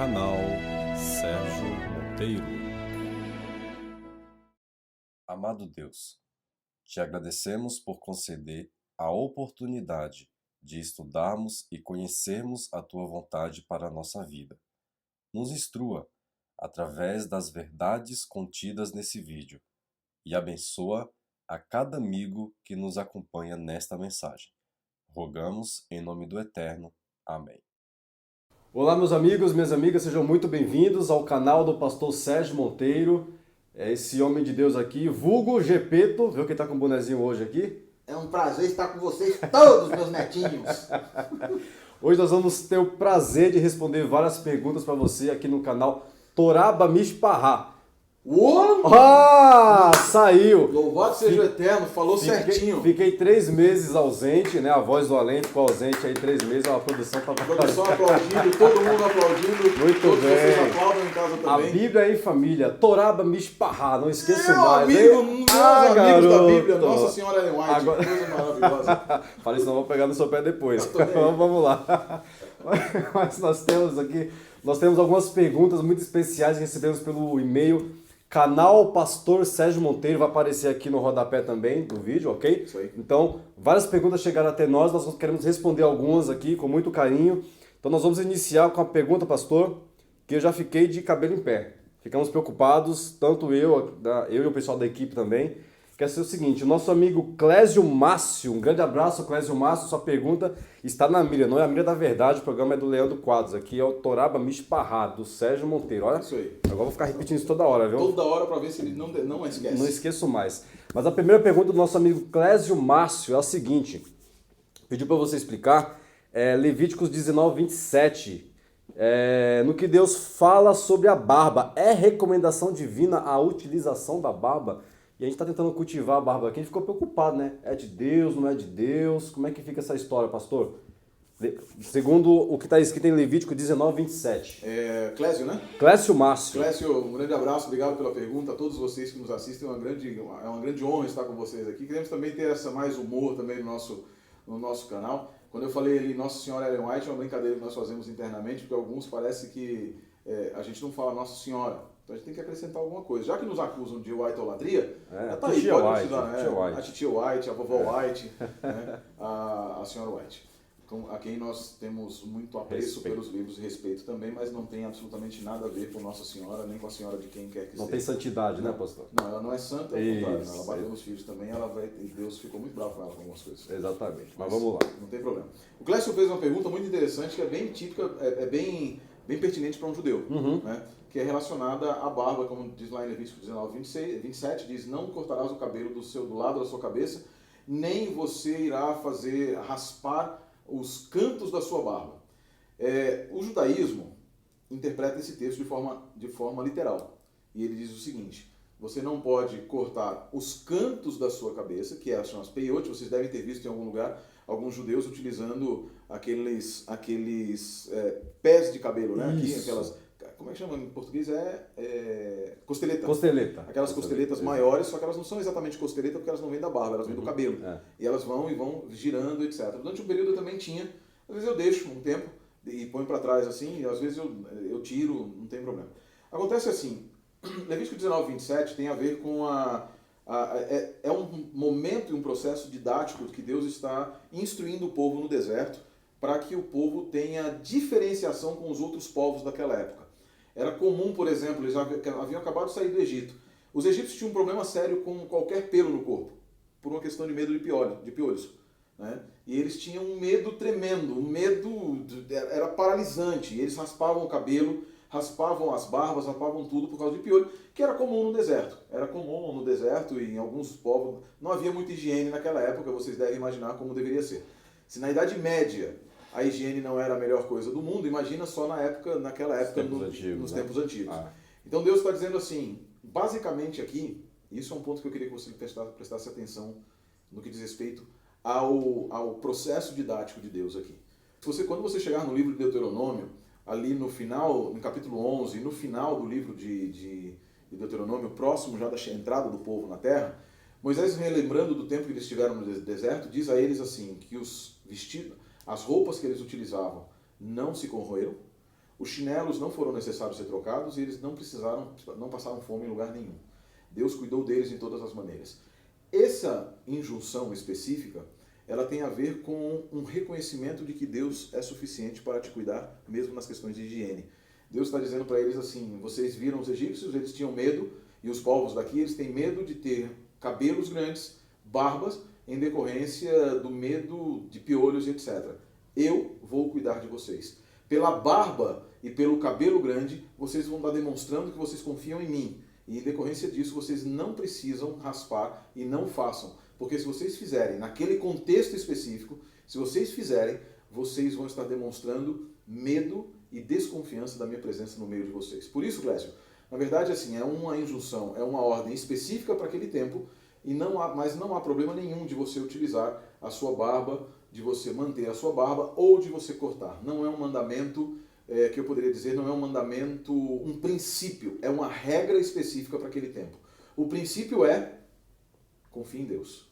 Canal Sérgio Monteiro. Amado Deus, te agradecemos por conceder a oportunidade de estudarmos e conhecermos a tua vontade para a nossa vida. Nos instrua através das verdades contidas nesse vídeo e abençoa a cada amigo que nos acompanha nesta mensagem. Rogamos em nome do Eterno. Amém. Olá, meus amigos, minhas amigas, sejam muito bem-vindos ao canal do pastor Sérgio Monteiro. É esse homem de Deus aqui, vulgo Gepeto, viu quem tá com o bonezinho hoje aqui? É um prazer estar com vocês todos, meus netinhos. Hoje nós vamos ter o prazer de responder várias perguntas para você aqui no canal Toraba Mishpará. Saiu! Louvado seja o Eterno, falou certinho. Fiquei 3 meses ausente, né? A voz do além ficou ausente aí 3 meses, a produção tá... A produção aplaudindo, todo mundo aplaudindo. Muito todos bem. Vocês aplaudam em casa A também. Bíblia aí, família, Toraba Mishpará, não esqueça Meu mais. amigo, hein? meus amigos da Bíblia, garoto. Nossa Senhora Ellen White, Agora- coisa maravilhosa. Falei, senão eu vou pegar no seu pé depois. Eu tô bem. Vamos lá. Mas nós temos algumas perguntas muito especiais que recebemos pelo e-mail. Canal Pastor Sérgio Monteiro vai aparecer aqui no rodapé também do vídeo, ok? Isso aí. Então, várias perguntas chegaram até nós queremos responder algumas aqui com muito carinho. Então nós vamos iniciar com a pergunta, pastor, que eu já fiquei de cabelo em pé. Ficamos preocupados, tanto eu e o pessoal da equipe também. Quer ser o seguinte, o nosso amigo Clésio Márcio, um grande abraço, Clésio Márcio, sua pergunta está na mira, não é a mira da verdade, o programa é do Leandro Quadros, aqui é o Toraba Mishpará, do Sérgio Monteiro, olha. Isso aí. Agora eu vou ficar repetindo isso toda hora, viu? Toda hora pra ver se ele não esquece. Não esqueço mais. Mas a primeira pergunta do nosso amigo Clésio Márcio é a seguinte, pediu para você explicar, Levíticos 19, 27, no que Deus fala sobre a barba, é recomendação divina a utilização da barba? E a gente está tentando cultivar a barba aqui, a gente ficou preocupado, né? É de Deus, não é de Deus? Como é que fica essa história, pastor? Segundo o que está escrito em Levítico 19, 27. Clésio, né? Clésio Márcio. Clécio, um grande abraço, obrigado pela pergunta. A todos vocês que nos assistem, é uma grande honra estar com vocês aqui. Queremos também ter mais humor também no nosso canal. Quando eu falei ali Nossa Senhora Ellen White, é uma brincadeira que nós fazemos internamente, porque alguns parece que a gente não fala Nossa Senhora. Então a gente tem que acrescentar alguma coisa. Já que nos acusam de whiteolatria, tá aí, titia pode White, utilizar, né? titia White. A titia White, a vovó White, né? a senhora White. A quem nós temos muito apreço Respeito. pelos livros e respeito também, mas não tem absolutamente nada a ver com Nossa Senhora, nem com a senhora de quem quer que Não seja. tem santidade, né, pastor? Não, ela não é santa, ao Isso, contrário. Ela bateu isso. nos filhos também, e Deus ficou muito bravo com ela com algumas coisas. Exatamente. Mas vamos lá. Não tem problema. O Clécio fez uma pergunta muito interessante, que é bem típica, bem pertinente para um judeu, né? Que é relacionada à barba, como diz lá em Levítico 19, 27, diz: não cortarás o cabelo do lado da sua cabeça, nem você irá raspar os cantos da sua barba. O judaísmo interpreta esse texto de forma literal. E ele diz o seguinte: você não pode cortar os cantos da sua cabeça, que chama as peiot. Vocês devem ter visto em algum lugar alguns judeus utilizando aqueles pés de cabelo, né? Aqui, Isso. como é que chama em português? Costeleta. Costeleta. Aquelas costeletas maiores, só que elas não são exatamente costeleta porque elas não vêm da barba, elas vêm do cabelo. É. E elas vão girando, etc. Durante um período eu também tinha, às vezes eu deixo um tempo e ponho para trás assim, e às vezes eu tiro, não tem problema. Acontece assim, Levítico 19, 27 tem a ver com é um momento e um processo didático que Deus está instruindo o povo no deserto para que o povo tenha diferenciação com os outros povos daquela época. Era comum, por exemplo, eles haviam acabado de sair do Egito. Os egípcios tinham um problema sério com qualquer pelo no corpo, por uma questão de medo de piolhos. Né? E eles tinham um medo tremendo, era paralisante. E eles raspavam o cabelo, raspavam as barbas, raspavam tudo por causa de piolho, que era comum no deserto. Era comum no deserto e em alguns povos. Não havia muita higiene naquela época, vocês devem imaginar como deveria ser. Se na Idade Média a higiene não era a melhor coisa do mundo, imagina só naquela época, nos tempos antigos. Então Deus está dizendo assim, basicamente aqui, isso é um ponto que eu queria que você prestasse atenção no que diz respeito ao processo didático de Deus aqui. Quando você chegar no livro de Deuteronômio, ali no final, no capítulo 11, no final do livro de Deuteronômio, próximo já da entrada do povo na terra, Moisés, relembrando do tempo que eles estiveram no deserto, diz a eles assim, que as roupas que eles utilizavam não se corroeram, Os chinelos não foram necessários ser trocados e eles não passaram fome em lugar nenhum. Deus cuidou deles de todas as maneiras. Essa injunção específica, ela tem a ver com um reconhecimento de que Deus é suficiente para te cuidar, mesmo nas questões de higiene. Deus está dizendo para eles assim, vocês viram os egípcios, eles tinham medo, e os povos daqui, eles têm medo de ter cabelos grandes, barbas, em decorrência do medo de piolhos, etc. Eu vou cuidar de vocês. Pela barba e pelo cabelo grande, vocês vão estar demonstrando que vocês confiam em mim. E em decorrência disso, vocês não precisam raspar e não façam. Porque se vocês fizerem, naquele contexto específico, se vocês fizerem, vocês vão estar demonstrando medo e desconfiança da minha presença no meio de vocês. Por isso, Clécio, na verdade, assim, é uma injunção, é uma ordem específica para aquele tempo, mas não há problema nenhum de você utilizar a sua barba, de você manter a sua barba ou de você cortar. Não é um mandamento, que eu poderia dizer, não é um mandamento, um princípio, é uma regra específica para aquele tempo. O princípio é, confie em Deus,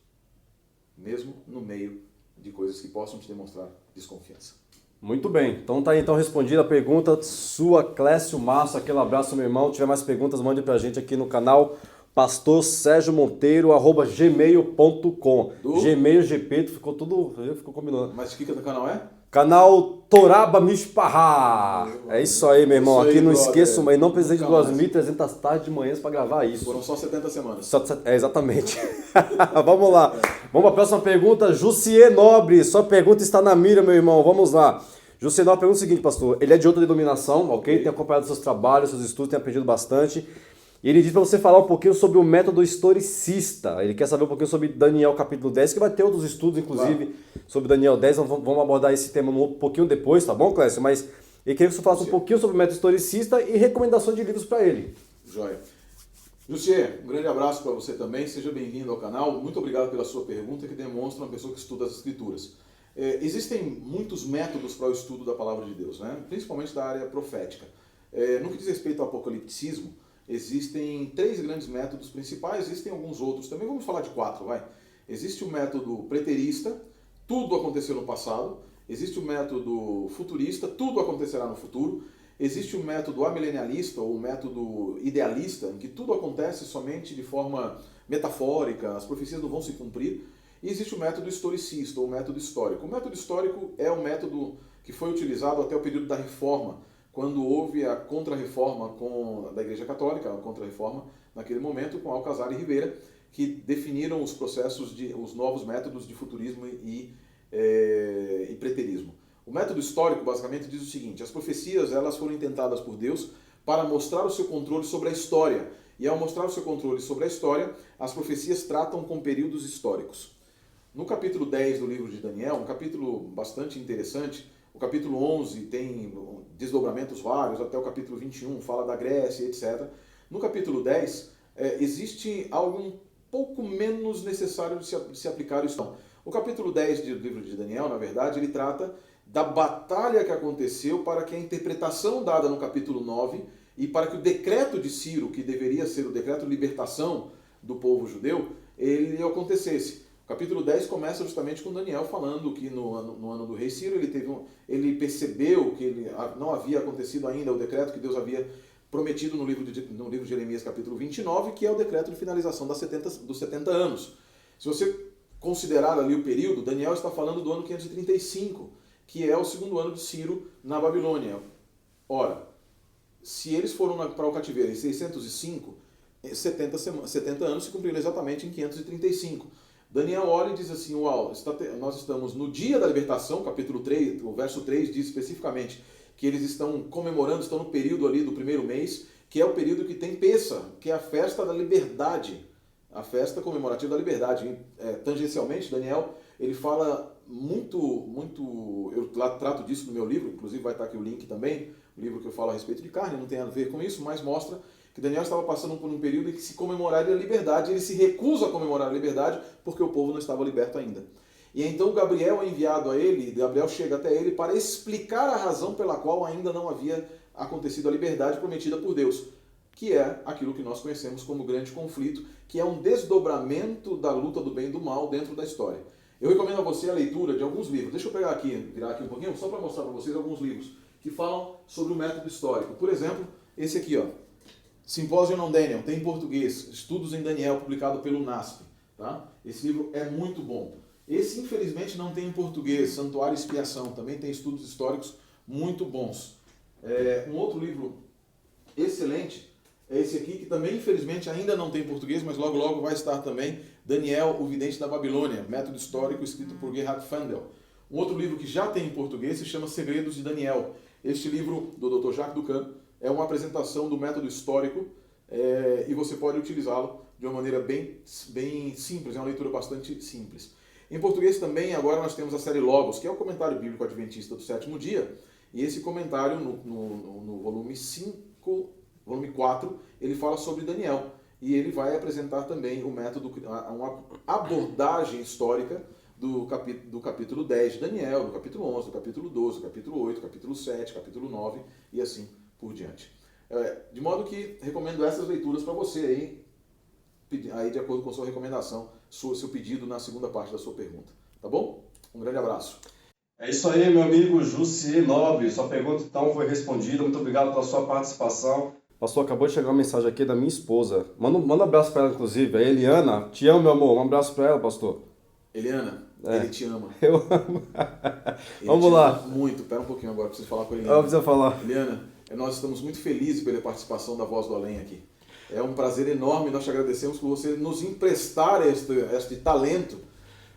mesmo no meio de coisas que possam te demonstrar desconfiança. Muito bem, então tá aí respondida a pergunta sua, Clécio Márcio, aquele abraço, meu irmão. Se tiver mais perguntas, mande pra gente aqui no canal pastorsergiomonteiro@gmail.com. Gmail, GP, ficou combinando. Mas que canal é? Canal Toraba Mishpahá. É isso aí, meu irmão. Aqui não esqueça, mas não precisei de 2.300 tardes de manhãs para gravar isso. Foram só 70 semanas. Exatamente. Vamos lá. Vamos para a próxima pergunta. Jussier Nobre, sua pergunta está na mira, meu irmão. Vamos lá. Jussier Nobre pergunta o seguinte, pastor. Ele é de outra denominação, ok? Tem acompanhado seus trabalhos, seus estudos, tem aprendido bastante. E ele diz para você falar um pouquinho sobre o método historicista. Ele quer saber um pouquinho sobre Daniel capítulo 10, que vai ter outros estudos, inclusive, sobre Daniel 10. Vamos abordar esse tema um pouquinho depois, tá bom, Clécio? Mas eu queria que você falasse um pouquinho sobre o método historicista e recomendações de livros para ele. Joia. Jussier, um grande abraço para você também. Seja bem-vindo ao canal. Muito obrigado pela sua pergunta, que demonstra uma pessoa que estuda as Escrituras. Existem muitos métodos para o estudo da Palavra de Deus, né? Principalmente da área profética. No que diz respeito ao apocalipticismo, existem 3 grandes métodos principais, existem alguns outros também, vamos falar de 4, vai. Existe o método preterista, tudo aconteceu no passado. Existe o método futurista, tudo acontecerá no futuro. Existe o método amilenialista, ou o método idealista, em que tudo acontece somente de forma metafórica, as profecias não vão se cumprir. E existe o método historicista, ou o método histórico. O método histórico é o método que foi utilizado até o período da Reforma, quando houve a contra-reforma da Igreja Católica, a contra-reforma naquele momento, com Alcazar e Rivera, que definiram os os novos métodos de futurismo e preterismo. O método histórico, basicamente, diz o seguinte: as profecias elas foram intentadas por Deus para mostrar o seu controle sobre a história. E ao mostrar o seu controle sobre a história, as profecias tratam com períodos históricos. No capítulo 10 do livro de Daniel, um capítulo bastante interessante, o capítulo 11 tem desdobramentos vários, até o capítulo 21 fala da Grécia, etc. No capítulo 10, existe algo um pouco menos necessário de se aplicar isso. O capítulo 10 do livro de Daniel, na verdade, ele trata da batalha que aconteceu para que a interpretação dada no capítulo 9 e para que o decreto de Ciro, que deveria ser o decreto de libertação do povo judeu, ele acontecesse. O capítulo 10 começa justamente com Daniel falando que no ano do rei Ciro ele percebeu que não havia acontecido ainda o decreto que Deus havia prometido no livro de Jeremias capítulo 29, que é o decreto de finalização dos 70 anos. Se você considerar ali o período, Daniel está falando do ano 535, que é o segundo ano de Ciro na Babilônia. Ora, se eles foram para o cativeiro em 605, 70 anos se cumpriram exatamente em 535. Daniel olha e diz assim, uau, nós estamos no dia da libertação, capítulo 3, o verso 3 diz especificamente que eles estão comemorando, estão no período ali do primeiro mês, que é o período que tem Pessa, que é a festa da liberdade, a festa comemorativa da liberdade. Tangencialmente, Daniel, ele fala muito, eu trato disso no meu livro, inclusive vai estar aqui o link também, o livro que eu falo a respeito de carne, não tem a ver com isso, mas mostra que Daniel estava passando por um período em que se comemoraria a liberdade, ele se recusa a comemorar a liberdade porque o povo não estava liberto ainda. E então Gabriel é enviado a ele, Gabriel chega até ele para explicar a razão pela qual ainda não havia acontecido a liberdade prometida por Deus, que é aquilo que nós conhecemos como grande conflito, que é um desdobramento da luta do bem e do mal dentro da história. Eu recomendo a você a leitura de alguns livros. Deixa eu virar aqui um pouquinho, só para mostrar para vocês alguns livros que falam sobre o método histórico. Por exemplo, esse aqui, ó, Symposium on Daniel, tem em português, Estudos em Daniel, publicado pelo NASP. Tá? Esse livro é muito bom. Esse, infelizmente, não tem em português, Santuário e Expiação, também tem estudos históricos muito bons. Um outro livro excelente é esse aqui, que também, infelizmente, ainda não tem em português, mas logo logo vai estar também, Daniel, o Vidente da Babilônia, método histórico, escrito por Gerhard Fandel. Um outro livro que já tem em português se chama Segredos de Daniel. Este livro, do Dr. Jacques Ducan, é uma apresentação do método histórico e você pode utilizá-lo de uma maneira bem simples, é uma leitura bastante simples. Em português também, agora nós temos a série Logos, que é o comentário bíblico adventista do sétimo dia, e esse comentário, no volume 5, volume 4, ele fala sobre Daniel, e ele vai apresentar também o método, uma abordagem histórica do capítulo 10 de Daniel, do capítulo 11, do capítulo 12, do capítulo 8, do capítulo 7, capítulo 9, e assim por diante. De modo que recomendo essas leituras para você aí de acordo com a sua recomendação, seu pedido na segunda parte da sua pergunta. Tá bom? Um grande abraço. É isso aí, meu amigo Jussier Nobre. Sua pergunta então foi respondida. Muito obrigado pela sua participação. Pastor, acabou de chegar uma mensagem aqui da minha esposa. Manda um abraço para ela, inclusive. A Eliana. Te amo, meu amor. Um abraço para ela, pastor. Eliana, ele te ama. Eu amo. Ele Vamos lá. Ama muito. Pera um pouquinho agora, preciso falar com a Eliana. Eu preciso falar. Eliana, nós estamos muito felizes pela participação da Voz do Além aqui. É um prazer enorme, nós te agradecemos por você nos emprestar este talento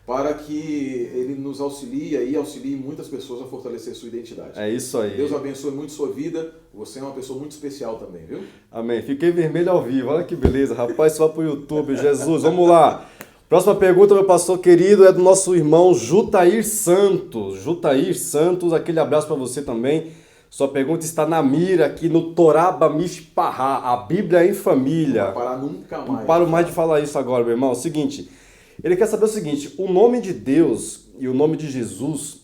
para que ele nos auxilie e auxilie muitas pessoas a fortalecer sua identidade. É isso aí. Deus abençoe muito sua vida, você é uma pessoa muito especial também, viu? Amém. Fiquei vermelho ao vivo, olha que beleza. Rapaz, isso vai pro YouTube, Jesus. Vamos lá. Próxima pergunta, meu pastor querido, é do nosso irmão Jutair Santos. Jutair Santos, aquele abraço para você também. Sua pergunta está na mira aqui no Toraba Mishpahá, a Bíblia em família. Não vai parar nunca mais. Não paro mais de falar isso agora, meu irmão. É o seguinte, ele quer saber o seguinte, o nome de Deus e o nome de Jesus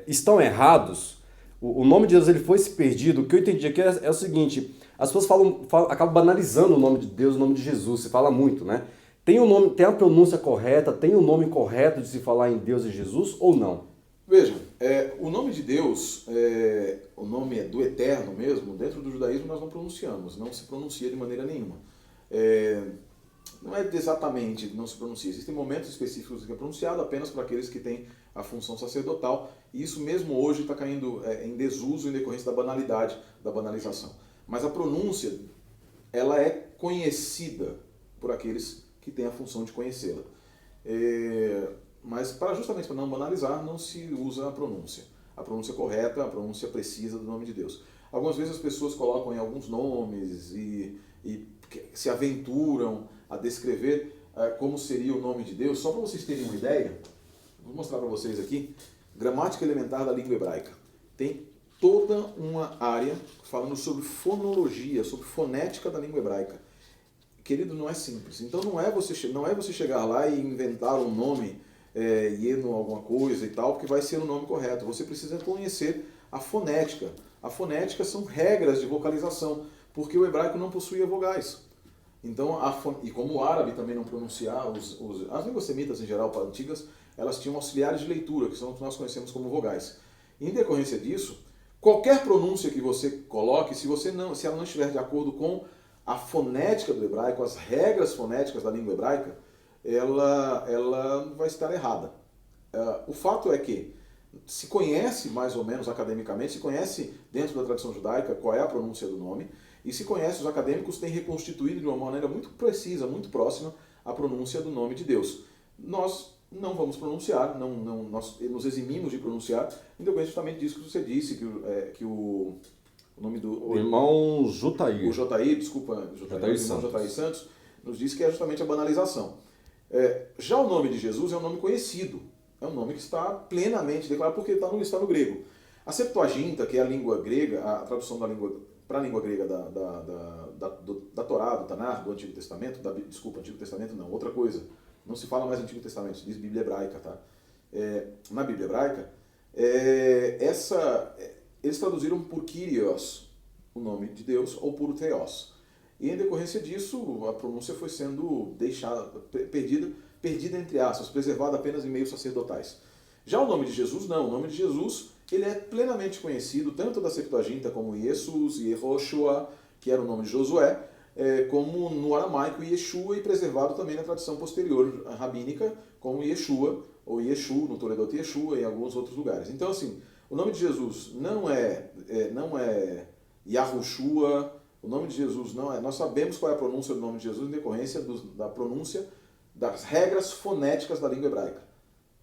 estão errados? O nome de Deus ele foi se perdido? O que eu entendi aqui é o seguinte, as pessoas acabam banalizando o nome de Deus, o nome de Jesus, se fala muito, né? Tem a pronúncia correta, tem o nome correto de se falar em Deus e Jesus ou não? Veja, o nome de Deus, o nome do Eterno mesmo, dentro do judaísmo nós não pronunciamos, não se pronuncia de maneira nenhuma. Não é exatamente, não se pronuncia, existem momentos específicos que é pronunciado apenas para aqueles que têm a função sacerdotal, e isso mesmo hoje está caindo em desuso em decorrência da banalidade, da banalização. Mas a pronúncia, ela é conhecida por aqueles que têm a função de conhecê-la. Mas justamente para não banalizar, não se usa a pronúncia correta, a pronúncia precisa do nome de Deus. Algumas vezes as pessoas colocam em alguns nomes e se aventuram a descrever como seria o nome de Deus. Só para vocês terem uma ideia, vou mostrar para vocês aqui, gramática elementar da língua hebraica. Tem toda uma área falando sobre fonologia, sobre fonética da língua hebraica. Querido, não é simples. Então não é você chegar lá e inventar um nome Ieno alguma coisa e tal, porque vai ser o nome correto. Você precisa conhecer a fonética. A fonética são regras de vocalização, porque o hebraico não possuía vogais. Então, e como o árabe também não pronunciava, as línguas semitas em geral, antigas, elas tinham auxiliares de leitura, que são o que nós conhecemos como vogais. Em decorrência disso, qualquer pronúncia que você coloque, se ela não estiver de acordo com a fonética do hebraico, as regras fonéticas da língua hebraica, ela vai estar errada. O fato é que se conhece mais ou menos academicamente, se conhece dentro da tradição judaica qual é a pronúncia do nome, e se conhece, os acadêmicos têm reconstituído de uma maneira muito precisa, muito próxima, a pronúncia do nome de Deus. Nós não vamos pronunciar, nós nos eximimos de pronunciar, então é justamente disso que você disse, que o nome do... O irmão Jutair. O Jotair, desculpa, Jotair Santos, nos diz que é justamente a banalização. Já o nome de Jesus é um nome conhecido, é um nome que está plenamente declarado porque está no grego. A Septuaginta, que é a língua grega, a tradução da língua para a língua grega da Torá, do Tanar, do Antigo Testamento, Antigo Testamento não, outra coisa, não se fala mais Antigo Testamento, se diz Bíblia Hebraica, tá? Na Bíblia Hebraica, eles traduziram por Kyrios, o nome de Deus, ou por Theos. E em decorrência disso, a pronúncia foi sendo deixada, perdida entre aspas, preservada apenas em meios sacerdotais. Já o nome de Jesus, não. O nome de Jesus, ele é plenamente conhecido, tanto da Septuaginta como Jesus, Yehoshua, que era o nome de Josué, como no aramaico Yeshua, e preservado também na tradição posterior rabínica, como Yeshua, ou Yeshu, no Toledot Yeshua, e em alguns outros lugares. Então, assim, o nome de Jesus não é Yahushua, o nome de Jesus não é... Nós sabemos qual é a pronúncia do nome de Jesus em decorrência da pronúncia das regras fonéticas da língua hebraica.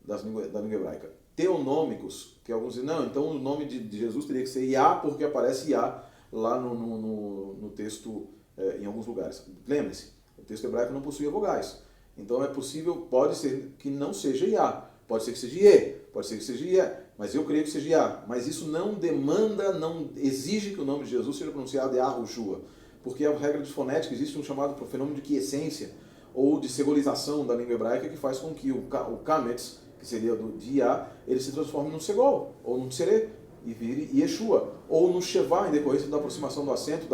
Da língua hebraica. Teonômicos, que alguns dizem, não, então o nome de Jesus teria que ser Yah, porque aparece Yah lá no texto, em alguns lugares. Lembre-se, o texto hebraico não possuía vogais. Então é possível, pode ser que não seja Yah, pode ser que seja Ye, pode ser que seja Ye, mas eu creio que seja Yah. Mas isso não demanda, não exige que o nome de Jesus seja pronunciado Yahushua, porque a regra de fonética existe um chamado fenômeno de quiescência, ou de segolização da língua hebraica, que faz com que o kametz, que seria de Yah, ele se transforme num segol, ou num tsere, e vire Yeshua, ou no shevá, em decorrência da aproximação do acento,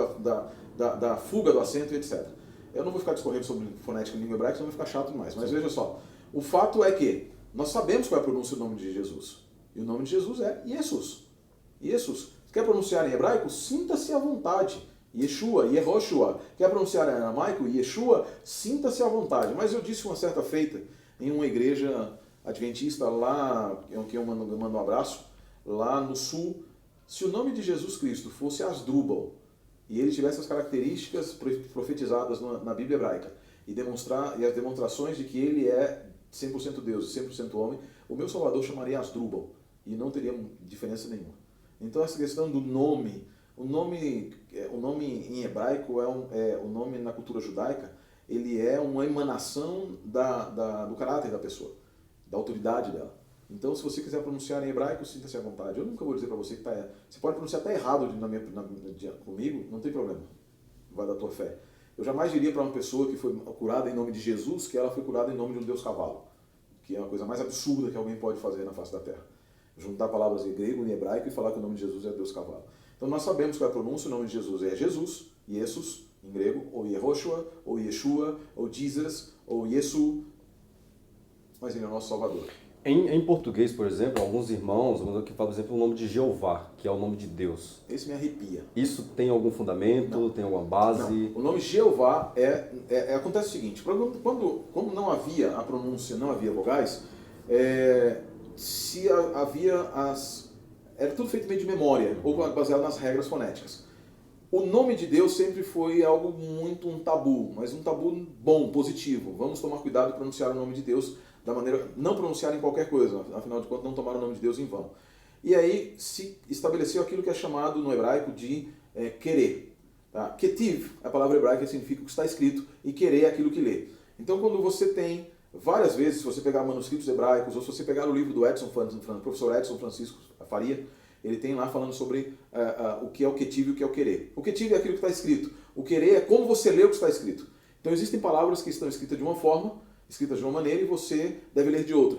da fuga do acento, etc. Eu não vou ficar discorrendo sobre fonética em língua hebraica, senão vai ficar chato demais. Mas veja só, o fato é que nós sabemos qual é a pronúncia do nome de Jesus. E o nome de Jesus é Jesus. Jesus. Quer pronunciar em hebraico? Sinta-se à vontade. Yeshua, Yehoshua. Quer pronunciar em aramaico? Yeshua, sinta-se à vontade. Mas eu disse uma certa feita em uma igreja adventista lá, que eu mando um abraço, lá no sul, se o nome de Jesus Cristo fosse Asdrubal, e ele tivesse as características profetizadas na Bíblia hebraica, e as demonstrações de que ele é 100% Deus e 100% homem, o meu Salvador chamaria Asdrubal, e não teria diferença nenhuma. Então essa questão do nome, o nome em hebraico o nome na cultura judaica, ele é uma emanação do caráter da pessoa, da autoridade dela. Então, se você quiser pronunciar em hebraico, sinta-se à vontade. Eu nunca vou dizer para você que você pode pronunciar até errado comigo, não tem problema. Vai da tua fé. Eu jamais diria para uma pessoa que foi curada em nome de Jesus que ela foi curada em nome de um Deus cavalo, que é a coisa mais absurda que alguém pode fazer na face da terra. Juntar palavras em grego e hebraico e falar que o nome de Jesus é Deus cavalo. Então, nós sabemos qual é a pronúncia. O nome de Jesus é Jesus, Jesus, em grego, ou Yehoshua, ou Yeshua, ou Jesus, ou Yesu, mas ele é o nosso Salvador. Em português, por exemplo, alguns irmãos que falam, por exemplo, o nome de Jeová, que é o nome de Deus. Esse me arrepia. Isso tem algum fundamento? Não. Tem alguma base? Não. O nome Jeová acontece o seguinte, como não havia a pronúncia, não havia vogais, era tudo feito meio de memória, ou baseado nas regras fonéticas. O nome de Deus sempre foi algo muito um tabu, mas um tabu bom, positivo. Vamos tomar cuidado de pronunciar o nome de Deus da maneira, não pronunciarem qualquer coisa, afinal de contas não tomaram o nome de Deus em vão. E aí se estabeleceu aquilo que é chamado no hebraico de querer. Tá? Ketiv, a palavra hebraica significa o que está escrito, e querer é aquilo que lê. Então quando você tem, várias vezes, se você pegar manuscritos hebraicos, ou se você pegar o livro do professor Edson Francisco Faria, ele tem lá falando sobre o que é o ketiv e o que é o querer. O ketiv é aquilo que está escrito. O querer é como você lê o que está escrito. Então existem palavras que estão escritas de uma forma, escritas de uma maneira, e você deve ler de outra.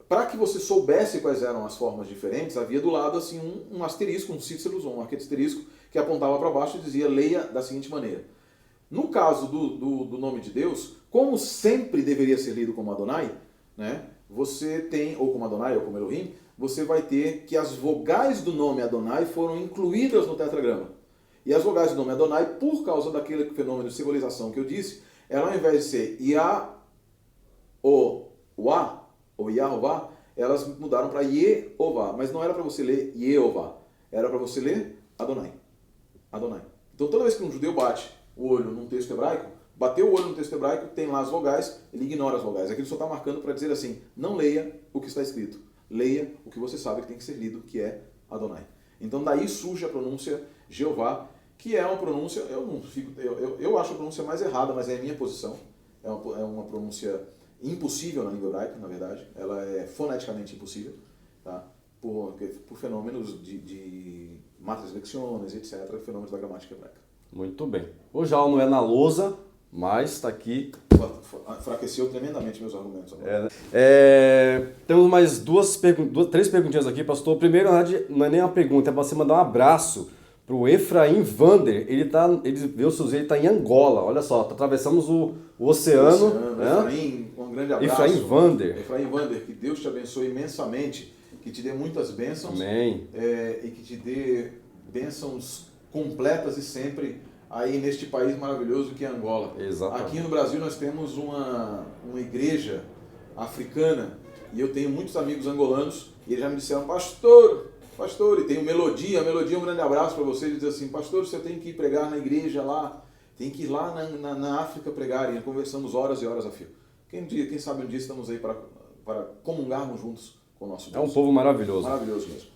Para que você soubesse quais eram as formas diferentes, havia do lado assim um asterisco, um cíceros, um asterisco, que apontava para baixo e dizia, leia da seguinte maneira. No caso do nome de Deus, como sempre deveria ser lido como Adonai, né, você tem, ou como Adonai, ou como Elohim, você vai ter que as vogais do nome Adonai foram incluídas no tetragrama. E as vogais do nome Adonai, por causa daquele fenômeno de simbolização que eu disse, ela ao invés de ser Yah-O-Wah, ou Yahová, elas mudaram para Yehová. Mas não era para você ler Yehová, era para você ler Adonai. Adonai. Então toda vez que um judeu bate o olho num texto hebraico, bateu o olho no texto hebraico, tem lá as vogais, ele ignora as vogais. Aqui ele só está marcando para dizer assim, não leia o que está escrito, leia o que você sabe que tem que ser lido, que é Adonai. Então daí surge a pronúncia Jeová, que é uma pronúncia, eu acho a pronúncia mais errada, mas é a minha posição. É uma pronúncia impossível na língua hebraica, na verdade. Ela é foneticamente impossível, tá? Por fenômenos de matas lecciones, etc., fenômenos da gramática hebraica. Muito bem. O Jal não é na lousa, mas está aqui. Enfraqueceu tremendamente meus argumentos. Temos mais três perguntinhas aqui, pastor. Primeiro, não é nem uma pergunta, é para você mandar um abraço para o Efraim Vander. Ele está em Angola. Olha só, atravessamos o oceano. Né? Efraim, um grande abraço. Efraim Vander. Efraim Vander, que Deus te abençoe imensamente, que te dê muitas bênçãos. Amém. E que te dê bênçãos completas e sempre aí neste país maravilhoso que é Angola. Exatamente. Aqui no Brasil nós temos uma igreja africana e eu tenho muitos amigos angolanos e eles já me disseram, pastor, e tem o Melodia, um grande abraço para você, ele diz assim, pastor, você tem que ir pregar na igreja lá, tem que ir lá na África pregar, e conversamos horas e horas a fio. Quem sabe um dia estamos aí para comungarmos juntos com o nosso Deus. É um povo maravilhoso. Maravilhoso mesmo.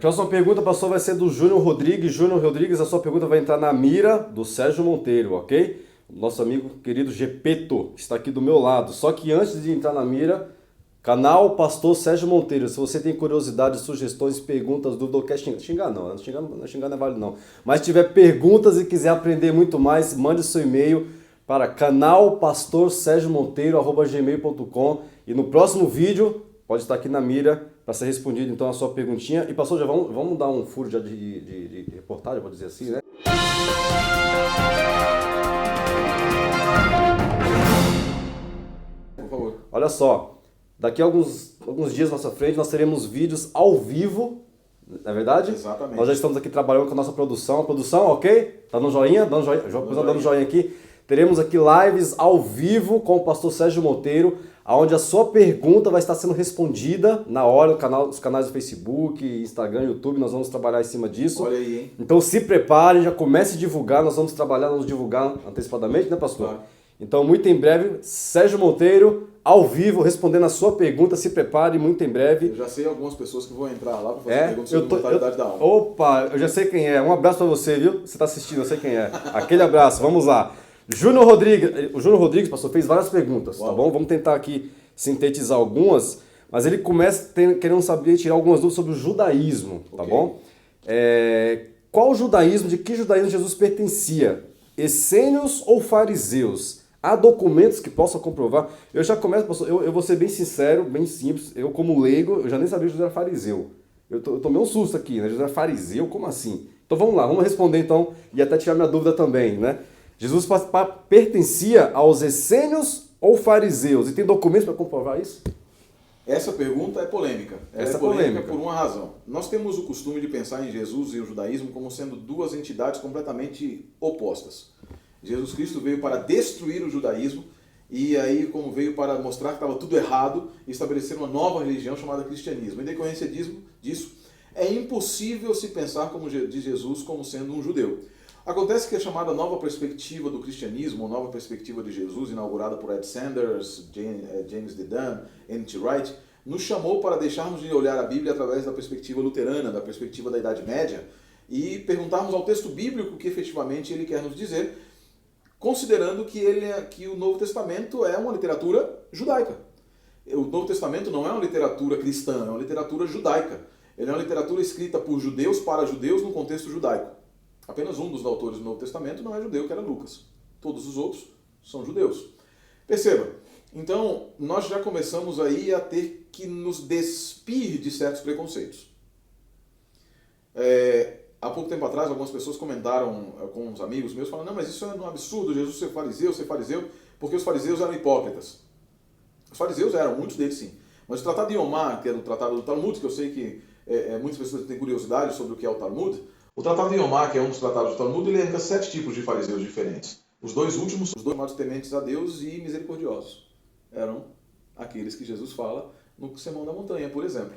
Próxima pergunta, pastor, vai ser do Júnior Rodrigues. Júnior Rodrigues, a sua pergunta vai entrar na mira do Sérgio Monteiro, ok? Nosso amigo querido Gepeto, que está aqui do meu lado. Só que antes de entrar na mira, canal Pastor Sérgio Monteiro. Se você tem curiosidade, sugestões, perguntas, dúvidas, ou quer xingar não é válido não. Mas se tiver perguntas e quiser aprender muito mais, mande seu e-mail para canalpastorsergiomonteiro@gmail.com e no próximo vídeo pode estar aqui na mira para ser respondido então a sua perguntinha. E pastor, já vamos dar um furo já de reportagem, pode dizer assim, né? Por favor. Olha só, daqui a alguns dias à nossa frente nós teremos vídeos ao vivo, não é verdade? Exatamente. Nós já estamos aqui trabalhando com a nossa produção. Produção, ok? Tá no joinha? Dando joinha aqui. Teremos aqui lives ao vivo com o pastor Sérgio Monteiro, onde a sua pergunta vai estar sendo respondida na hora, os canais do Facebook, Instagram, YouTube, nós vamos trabalhar em cima disso. Olha aí, hein? Então se prepare, já comece a divulgar, nós vamos divulgar antecipadamente, né, pastor? Claro. Então muito em breve, Sérgio Monteiro, ao vivo, respondendo a sua pergunta, se prepare, muito em breve. Eu já sei algumas pessoas que vão entrar lá para fazer perguntas sobre mortalidade da alma. Opa, eu já sei quem é, um abraço para você, viu? Você está assistindo, eu sei quem é. Aquele abraço, vamos lá. O Júnior Rodrigues, pastor, fez várias perguntas, Tá bom? Vamos tentar aqui sintetizar algumas, mas ele começa querendo saber, tirar algumas dúvidas sobre o judaísmo, tá bom? Qual judaísmo, de que judaísmo Jesus pertencia? Essênios ou fariseus? Há documentos que possam comprovar? Eu já começo, pastor, eu vou ser bem sincero, bem simples, eu como leigo, eu já nem sabia que Jesus era fariseu. Eu tomei um susto aqui, né? Jesus era fariseu, como assim? Então vamos lá, vamos responder então, e até tirar minha dúvida também, né? Jesus pertencia aos essênios ou fariseus? E tem documentos para comprovar isso? Essa pergunta é polêmica. Ela é polêmica por uma razão. Nós temos o costume de pensar em Jesus e o judaísmo como sendo duas entidades completamente opostas. Jesus Cristo veio para destruir o judaísmo e aí como veio para mostrar que estava tudo errado e estabelecer uma nova religião chamada cristianismo. Em decorrência disso, é impossível se pensar de Jesus como sendo um judeu. Acontece que a chamada nova perspectiva do cristianismo, ou nova perspectiva de Jesus, inaugurada por Ed Sanders, James Dedan, N.T. Wright, nos chamou para deixarmos de olhar a Bíblia através da perspectiva luterana, da perspectiva da Idade Média, e perguntarmos ao texto bíblico o que efetivamente ele quer nos dizer, considerando que o Novo Testamento é uma literatura judaica. O Novo Testamento não é uma literatura cristã, é uma literatura judaica. Ele é uma literatura escrita por judeus para judeus no contexto judaico. Apenas um dos autores do Novo Testamento não é judeu, que era Lucas. Todos os outros são judeus. Perceba, então nós já começamos aí a ter que nos despir de certos preconceitos. Há pouco tempo atrás, algumas pessoas comentaram com uns amigos meus, falando, não, mas isso é um absurdo, Jesus ser fariseu, porque os fariseus eram hipócritas. Os fariseus eram, muitos deles sim. Mas o Tratado de Yomá, que é do Tratado do Talmud, que eu sei que muitas pessoas têm curiosidade sobre o que é o Talmud, o Tratado de Yomá, que é um dos tratados do Talmud, ele elenca 7 tipos de fariseus diferentes. Os dois últimos, os dois chamados tementes a Deus e misericordiosos. Eram aqueles que Jesus fala no Sermão da Montanha, por exemplo.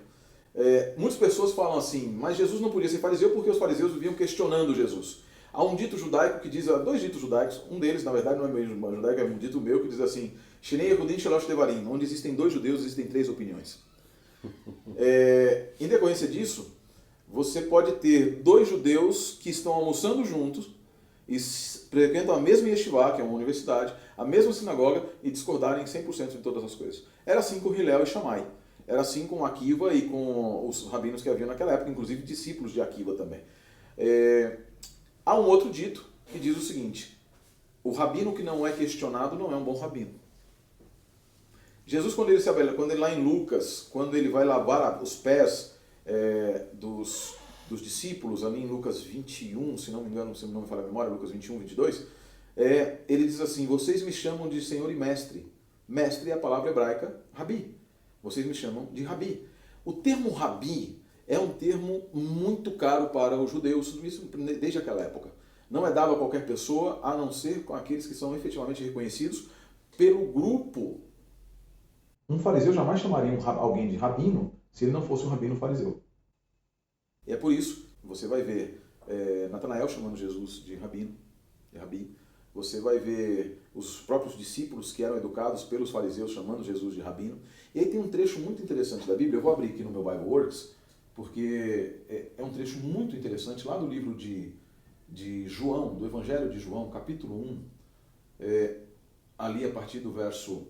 Muitas pessoas falam assim, mas Jesus não podia ser fariseu porque os fariseus viviam questionando Jesus. Há um dito judaico que diz, há 2 ditos judaicos, um deles, na verdade, não é mesmo judaico, é um dito meu, que diz assim, Shnei Yehudim Shalosh Devarim, onde existem 2 judeus, existem 3 opiniões. Em decorrência disso, você pode ter 2 judeus que estão almoçando juntos e frequentam a mesma yeshiva, que é uma universidade, a mesma sinagoga e discordarem 100% de todas as coisas. Era assim com Hillel e Shammai. Era assim com Akiva e com os rabinos que haviam naquela época, inclusive discípulos de Akiva também. Há um outro dito que diz o seguinte, o rabino que não é questionado não é um bom rabino. Jesus, quando ele lá em Lucas, quando ele vai lavar os pés dos discípulos, ali em Lucas 21, se não me engano, se não me falha a memória, Lucas 21, 22, ele diz assim, vocês me chamam de Senhor e Mestre, Mestre é a palavra hebraica rabi. Vocês me chamam de rabi. O termo rabi é um termo muito caro para os judeus, isso desde aquela época. Não é dado a qualquer pessoa, a não ser com aqueles que são efetivamente reconhecidos pelo grupo. Um fariseu jamais chamaria alguém de rabino se ele não fosse um rabino fariseu. E é por isso que você vai ver Natanael chamando Jesus de rabino, de rabi. Você vai ver os próprios discípulos que eram educados pelos fariseus chamando Jesus de rabino. E aí tem um trecho muito interessante da Bíblia, eu vou abrir aqui no meu Bible Works, porque é um trecho muito interessante lá do livro de João, do Evangelho de João, capítulo 1, ali a partir do verso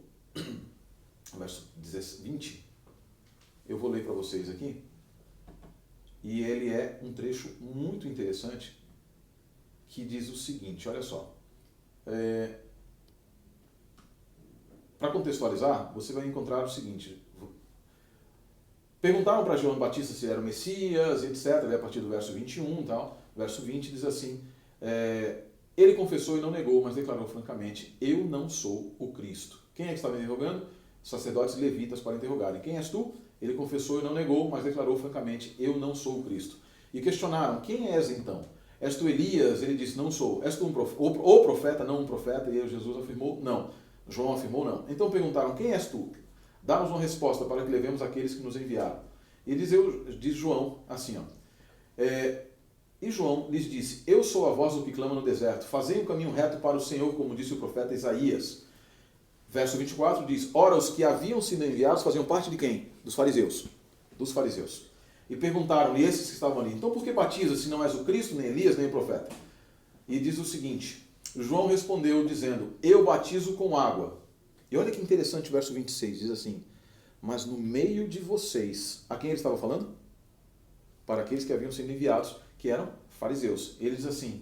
20, eu vou ler para vocês aqui, e ele é um trecho muito interessante que diz o seguinte, olha só, para contextualizar, você vai encontrar o seguinte, perguntaram para João Batista se era o Messias, etc., ali a partir do verso 21 e tal. Verso 20 diz assim, ele confessou e não negou, mas declarou francamente, eu não sou o Cristo. Quem é que estava interrogando? Sacerdotes e levitas para interrogarem. Quem és tu? Ele confessou e não negou, mas declarou francamente, eu não sou o Cristo. E questionaram, quem és então? És tu Elias? Ele disse, não sou. És tu o profeta, não um profeta? E Jesus afirmou, não. João afirmou, não. Então perguntaram, quem és tu? Dá-nos uma resposta para que levemos aqueles que nos enviaram. E diz João assim, e João lhes disse, eu sou a voz do que clama no deserto, fazei um caminho reto para o Senhor, como disse o profeta Isaías. Verso 24 diz, ora, os que haviam sido enviados faziam parte de quem? Dos fariseus. Dos fariseus. E perguntaram-lhe esses que estavam ali, então por que batiza se não és o Cristo, nem Elias, nem o profeta? E diz o seguinte, João respondeu dizendo, eu batizo com água. E olha que interessante o verso 26, diz assim, mas no meio de vocês, a quem ele estava falando? Para aqueles que haviam sido enviados, que eram fariseus. Ele diz assim,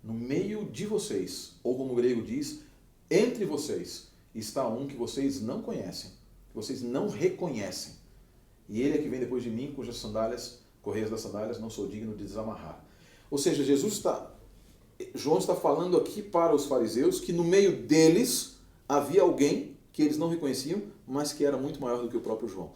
no meio de vocês, ou como o grego diz, entre vocês, está um que vocês não conhecem, que vocês não reconhecem. E ele é que vem depois de mim, cujas correias das sandálias não sou digno de desamarrar. Ou seja, João está falando aqui para os fariseus que no meio deles havia alguém que eles não reconheciam, mas que era muito maior do que o próprio João.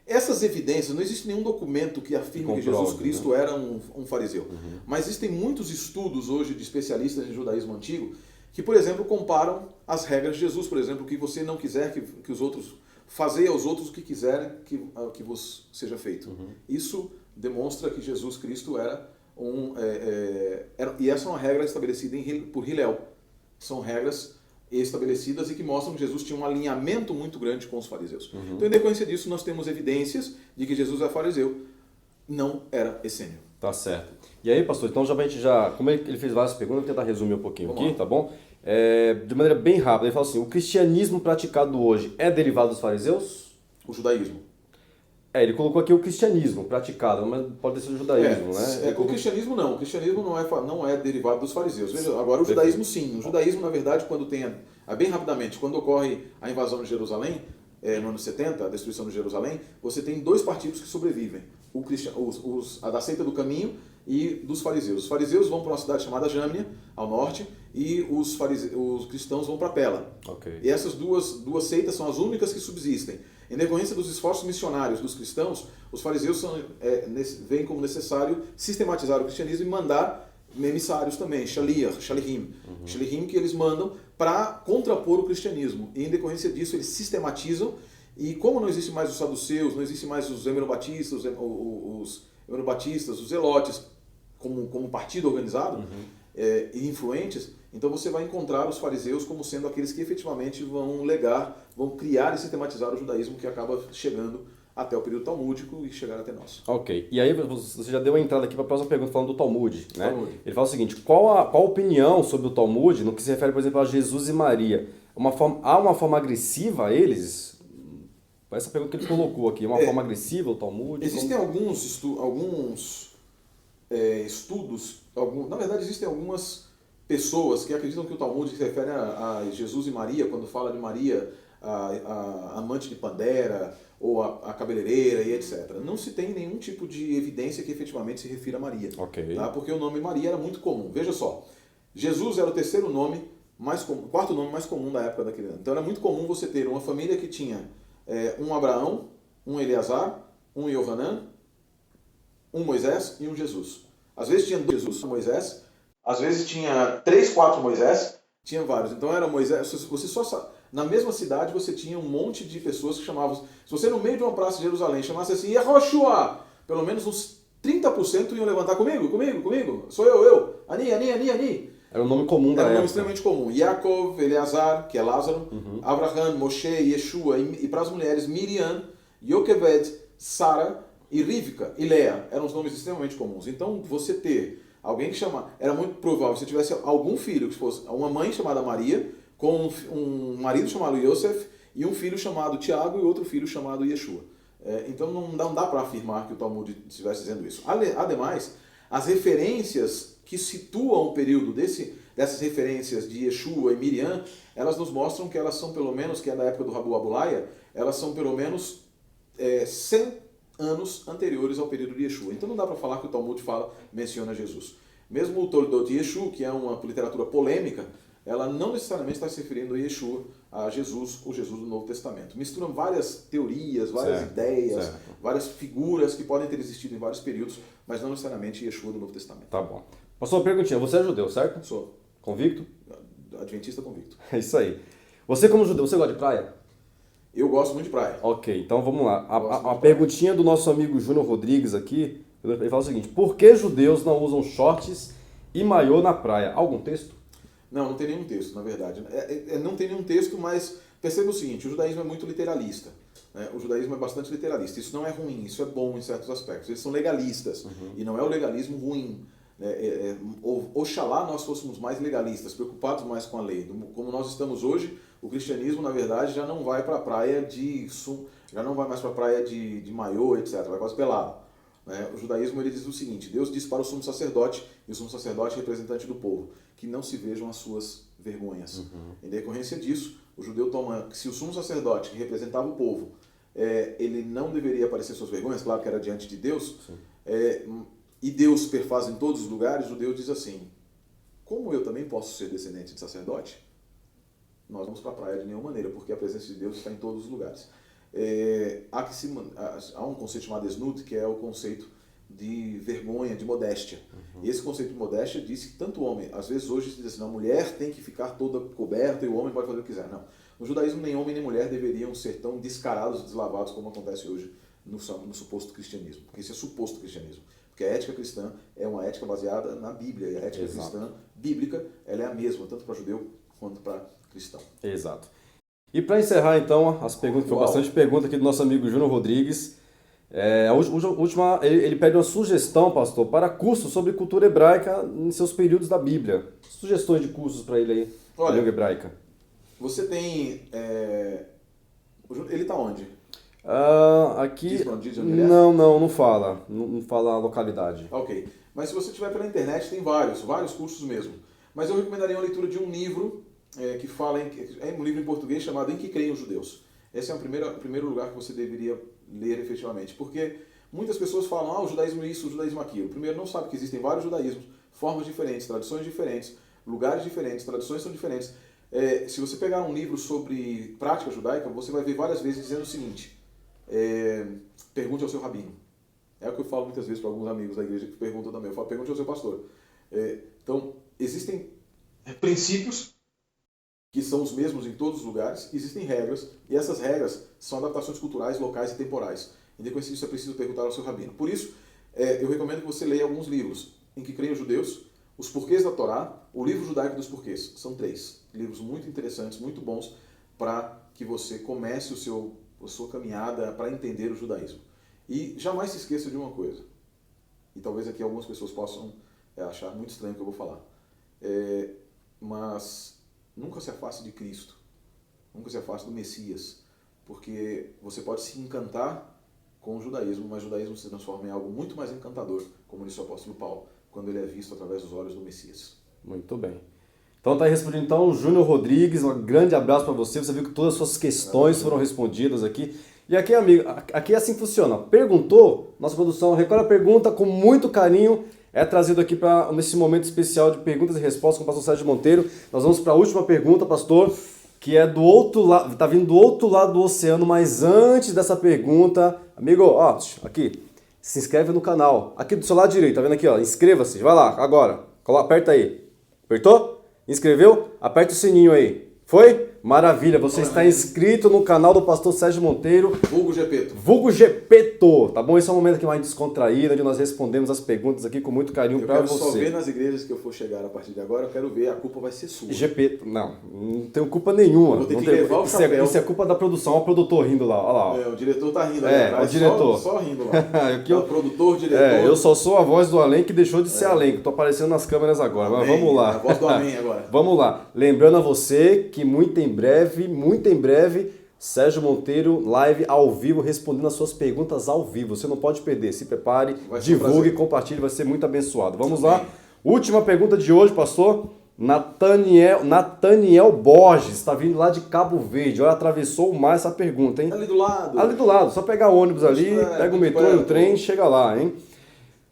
Essas evidências, não existe nenhum documento que afirme que Jesus Cristo era um fariseu. Uhum. Mas existem muitos estudos hoje de especialistas em judaísmo antigo que, por exemplo, comparam as regras de Jesus. Por exemplo, que você não quiser que os outros... Fazei aos outros o que quiserem que vos seja feito. Uhum. Isso demonstra que Jesus Cristo era e essa é uma regra estabelecida por Hillel. São regras estabelecidas e que mostram que Jesus tinha um alinhamento muito grande com os fariseus. Uhum. Então, em decorrência disso, nós temos evidências de que Jesus é fariseu, não era essênio. Tá certo. E aí, pastor, então como ele fez várias perguntas, eu vou tentar resumir um pouquinho aqui, tá bom? De maneira bem rápida, ele fala assim, o cristianismo praticado hoje é derivado dos fariseus? O judaísmo. Ele colocou aqui o cristianismo praticado, mas pode ser o judaísmo, né? O cristianismo não. O cristianismo não é derivado dos fariseus. Veja, agora o judaísmo sim. O judaísmo, na verdade, bem rapidamente, quando ocorre a invasão de Jerusalém, no ano 70, a destruição de Jerusalém, você tem dois partidos que sobrevivem. A da seita do caminho e dos fariseus. Os fariseus vão para uma cidade chamada Jâmnia, ao norte, e os cristãos vão para Pela. Okay. E essas duas seitas são as únicas que subsistem. Em decorrência dos esforços missionários dos cristãos, os fariseus veem como necessário sistematizar o cristianismo e mandar emissários também, shalihim, que eles mandam para contrapor o cristianismo. E em decorrência disso eles sistematizam, e como não existe mais os saduceus, não existe mais os emerobatistas, os zelotes como partido organizado e influentes, então você vai encontrar os fariseus como sendo aqueles que efetivamente vão criar e sistematizar o judaísmo que acaba chegando até o período talmúdico e chegar até nós. Ok. E aí você já deu uma entrada aqui para a próxima pergunta falando do Talmud, né? Ele fala o seguinte, qual a opinião sobre o Talmud no que se refere, por exemplo, a Jesus e Maria? Há uma forma agressiva a eles? Essa pergunta que ele colocou aqui, uma forma agressiva o Talmud? Existem alguns estudos, na verdade existem algumas pessoas que acreditam que o Talmud se refere a Jesus e Maria, quando fala de Maria, a amante de Pandera, ou a cabeleireira e etc. Não se tem nenhum tipo de evidência que efetivamente se refira a Maria. Okay. Tá? Porque o nome Maria era muito comum. Veja só, Jesus era o terceiro nome quarto nome mais comum da época daquele ano. Então era muito comum você ter uma família que tinha um Abraão, um Eleazar, um Yohanan, um Moisés e um Jesus. Às vezes tinha 2 Jesus, Moisés, às vezes tinha 3, 4 Moisés, tinha vários. Então era Moisés, você só na mesma cidade você tinha um monte de pessoas que chamavam, se você no meio de uma praça de Jerusalém chamasse assim, Yehoshua, pelo menos uns 30% iam levantar comigo, sou eu, Ani. Era um nome comum da Era um época. nome extremamente comum. Yaakov, Eleazar, que é Lázaro, Abraham, Moshe, Yeshua, e para as mulheres, Miriam, Yoqueved, Sara e Rivka e Lea. Eram os nomes extremamente comuns. Então, você ter alguém que chama... Era muito provável que você tivesse algum filho, que fosse uma mãe chamada Maria, com um marido chamado Yosef, e um filho chamado Tiago e outro filho chamado Yeshua. Então, não dá para afirmar que o Talmud estivesse dizendo isso. Ademais, as referências que situam o período dessas referências de Yeshua e Miriam, elas nos mostram que elas são pelo menos, que é da época do Rabu Abulaya, elas são pelo menos 100 anos anteriores ao período de Yeshua. Então não dá para falar que o Talmud menciona Jesus. Mesmo o Toldot de Yeshua, que é uma literatura polêmica, ela não necessariamente está se referindo a Yeshua, a Jesus, o Jesus do Novo Testamento. Misturam várias teorias, várias ideias, várias figuras que podem ter existido em vários períodos, mas não necessariamente Yeshua do Novo Testamento. Tá bom. Pastor, uma perguntinha. Você é judeu, certo? Sou. Convicto? Adventista convicto. É isso aí. Você como judeu, você gosta de praia? Eu gosto muito de praia. Ok, então vamos lá. A perguntinha do nosso amigo Júnior Rodrigues aqui, ele fala o seguinte: por que judeus não usam shorts e maiô na praia? Algum texto? Não tem nenhum texto, na verdade. Não tem nenhum texto, mas perceba o seguinte, o judaísmo é muito literalista. Né? O judaísmo é bastante literalista. Isso não é ruim, isso é bom em certos aspectos. Eles são legalistas, e não é o legalismo ruim. Oxalá nós fôssemos mais legalistas, preocupados mais com a lei. Como nós estamos hoje, o cristianismo, na verdade, já não vai para a praia já não vai mais para a praia de maiô, etc. Vai quase pelado. Né? O judaísmo ele diz o seguinte: Deus diz para o sumo sacerdote, e o sumo sacerdote representante do povo, que não se vejam as suas vergonhas. Em decorrência disso, o judeu toma, se o sumo sacerdote, que representava o povo, ele não deveria aparecer suas vergonhas, claro que era diante de Deus, e Deus perfaz em todos os lugares, o judeu diz assim: como eu também posso ser descendente de sacerdote, nós vamos para a praia de nenhuma maneira, porque a presença de Deus está em todos os lugares. Há um conceito chamado esnut, que é o conceito de vergonha, de modéstia. E esse conceito de modéstia diz que tanto o homem, às vezes hoje se diz assim, a mulher tem que ficar toda coberta e o homem pode fazer o que quiser. Não. No judaísmo, nem homem nem mulher deveriam ser tão descarados e deslavados como acontece hoje no suposto cristianismo. Porque isso é suposto cristianismo. Porque a ética cristã é uma ética baseada na Bíblia. E a ética cristã bíblica ela é a mesma, tanto para judeu quanto para cristão. Exato. E para encerrar, então, as perguntas, foi bastante pergunta aqui do nosso amigo Júnior Rodrigues. A última, ele pede uma sugestão, pastor, para cursos sobre cultura hebraica em seus períodos da Bíblia. Sugestões de cursos para ele aí, na língua hebraica. Você tem... Ele está onde? Aqui... Diz onde ele é? Não fala. Não fala a localidade. Ok. Mas se você tiver pela internet, tem vários cursos mesmo. Mas eu recomendaria uma leitura de um livro que fala... É um livro em português chamado Em que Creem os Judeus. Esse é o primeiro lugar que você deveria ler efetivamente. Porque muitas pessoas falam, o judaísmo é isso, o judaísmo é aquilo. Primeiro, não sabe que existem vários judaísmos, formas diferentes, tradições diferentes, lugares diferentes, tradições são diferentes. Se você pegar um livro sobre prática judaica, você vai ver várias vezes dizendo o seguinte: pergunte ao seu rabino. É o que eu falo muitas vezes para alguns amigos da igreja que perguntam também. Eu falo, pergunte ao seu pastor. Então, existem princípios que são os mesmos em todos os lugares, existem regras, e essas regras são adaptações culturais, locais e temporais. Em decorrência disso, é preciso perguntar ao seu rabino. Por isso, eu recomendo que você leia alguns livros em que creem os judeus, Os Porquês da Torá, o Livro Judaico dos Porquês. São 3 livros muito interessantes, muito bons, para que você comece a sua caminhada para entender o judaísmo. E jamais se esqueça de uma coisa, e talvez aqui algumas pessoas possam achar muito estranho o que eu vou falar, mas nunca se afaste de Cristo, nunca se afaste do Messias, porque você pode se encantar com o judaísmo, mas o judaísmo se transforma em algo muito mais encantador, como disse o apóstolo Paulo, quando ele é visto através dos olhos do Messias. Muito bem. Então está aí respondido então o Júnior Rodrigues, um grande abraço para você, você viu que todas as suas questões foram respondidas aqui. E aqui, amigo, aqui assim funciona, perguntou, nossa produção recolhe a pergunta com muito carinho, é trazido aqui para nesse momento especial de perguntas e respostas com o pastor Sérgio Monteiro. Nós vamos para a última pergunta, pastor, que é do outro lado, está vindo do outro lado do oceano, mas antes dessa pergunta, amigo, ó, aqui, se inscreve no canal, aqui do seu lado direito, tá vendo aqui, ó, inscreva-se, vai lá, agora, aperta aí, apertou? Inscreveu? Aperta o sininho aí, foi? Maravilha, você está inscrito no canal do pastor Sérgio Monteiro. Vulgo Gepeto. Vulgo Gepeto, tá bom? Esse é um momento aqui mais descontraído, onde nós respondemos as perguntas aqui com muito carinho para você. Eu quero só ver nas igrejas que eu for chegar a partir de agora, eu quero ver, a culpa vai ser sua. Gepeto, não tenho culpa nenhuma. Eu vou ter não que levar o chapéu. Isso é culpa da produção, olha o produtor rindo lá, olha lá. Ó. O diretor tá rindo ali atrás, o diretor. Só rindo lá. Aqui eu, o produtor, diretor. Eu só sou a voz do além que deixou de ser além, que tô aparecendo nas câmeras agora, Amém. Mas vamos lá. A voz do amém agora. Vamos lá. Lembrando a você que muito em breve, Sérgio Monteiro, live ao vivo, respondendo as suas perguntas ao vivo. Você não pode perder. Se prepare, divulgue, compartilhe, vai ser muito abençoado. Vamos lá. Última pergunta de hoje, pastor. Nathaniel Borges, está vindo lá de Cabo Verde. Olha, atravessou o mar essa pergunta, hein? Ali do lado. Ali do lado. Só pegar o ônibus ali, pega o metrô e o trem, chega lá, hein?